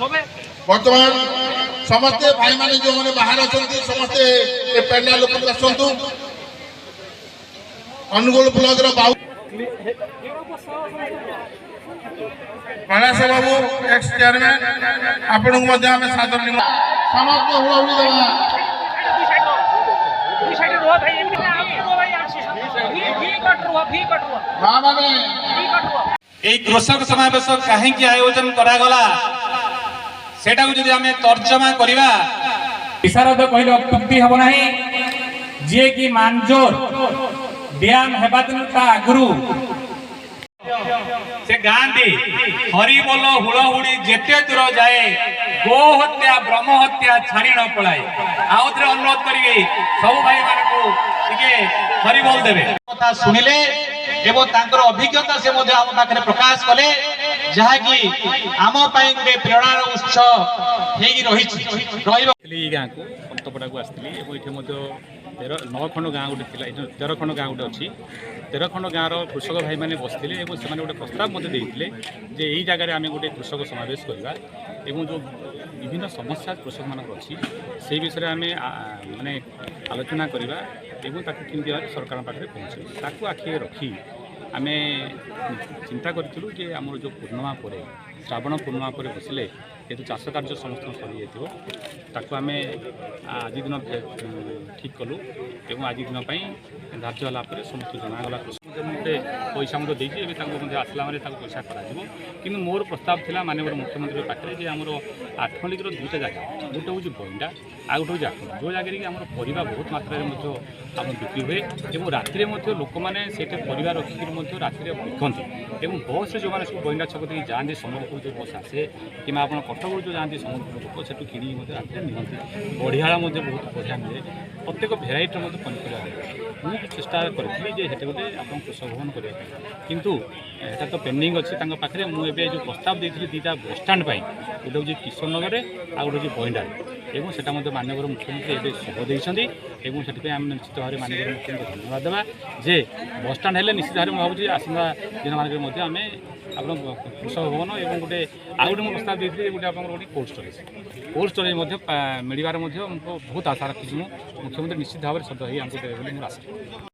बर्तमान समस्ते भाई माने जो मैंने बाहर अच्छा समस्ते पेंडाल आसतु अनुगुल ब्लॉक बाबू कैलाश बाबू एक्स चेयरमैन आपण को सादर समस्त हुड़ाहुड़ी देवा कृषक समावेश कहीं आयोजन करागला सेटा को जदि आमे तर्जमा करिबा विशारद कहले अत्युक्ति हबो नाही जे कि मानजोर डैम हेबा दिन ता आगुरु से गांधी हरि बोल हुड़हुड़ी जेते दूर जाए गो हत्या ब्रह्म हत्या छाड़ी न पड़ाए आउथरे अनुरोध करिवे सब भाई मानकू टिके हरि बोल देबे कथा सुनिले एवं तांकर अभिज्ञता से मध्य आम पाखरे प्रकाश कले जहा कि आम पाई गोटे प्रेरणार उत्स हेगी रही गाँ को पंतपड़ा को आसती ये 9 खंड गाँ गोटे 13 खंड गाँ गोटे अच्छी 13 खंड गाँव कृषक भाई मैंने बसते से गोटे प्रस्ताव मत देते जे यही जगह आम गोटे कृषक समावेश करवा एवं जो विभिन्न समस्या कृषक मान अच्छी से विषय आम माने आलोचना करवा एवं केमती सरकार पाखे पहुँचे ताकू आखि रखी आम चिंता करूँ जे आम जो पूर्णिमा पर श्रावण पूर्णिमा पर बसिले जेहतु चाष कार्य समस्त सरी जाता आम आज दिन ठीक कलु एवं आज दिन धार्य है समस्त जनागला गोटे पैसा मत देती आसला मैंने पैसा कि मोर प्रस्ताव था माननीय मुख्यमंत्री पाखे जे आम आठमल्लिकर 2टा जगह गोटे हूँ बइंडा आ गोटे हूँ आखंड जो जगह कि आम परिवा बहुत मात्रा आम बिक्री हुए और राति लोक मैंने से परिवार रखिक राति बिकती और बस जो मैंने सब बइंडा छक देखिए जाती सम्बलपुर जो बस आसे कि आप कटक जो जाती सम्बलपुर लोक से कि राति निहती बढ़िया बहुत बढ़िया मिले प्रत्येक भेराइटर पनीपरिया मुझे चेष्टा करी गोटे आप कृषक भवन करने किंतु एटा तो पेंडिंग अच्छी पाखे मुझे जो प्रस्ताव देती 2टा बसस्टाण्ड गोटे हूँ किशोर नगर आ गोटे हूँ बइंडा एवं से माननीय मुख्यमंत्री ये शुभ देते से आम निश्चित भाव में माननीय मुख्यमंत्री धन्यवाद देवा जे बसस्टाण्ड है निश्चित भाव में भावी आसंता दिन मानक आम आप कृषक भवन और गोटे आउ गोटे प्रस्ताव देती गोटे आप कोल्ड स्टोरेज मिलबार बहुत आशा रखी मुख्यमंत्री निश्चित भाव में सद आमको देवे आशा।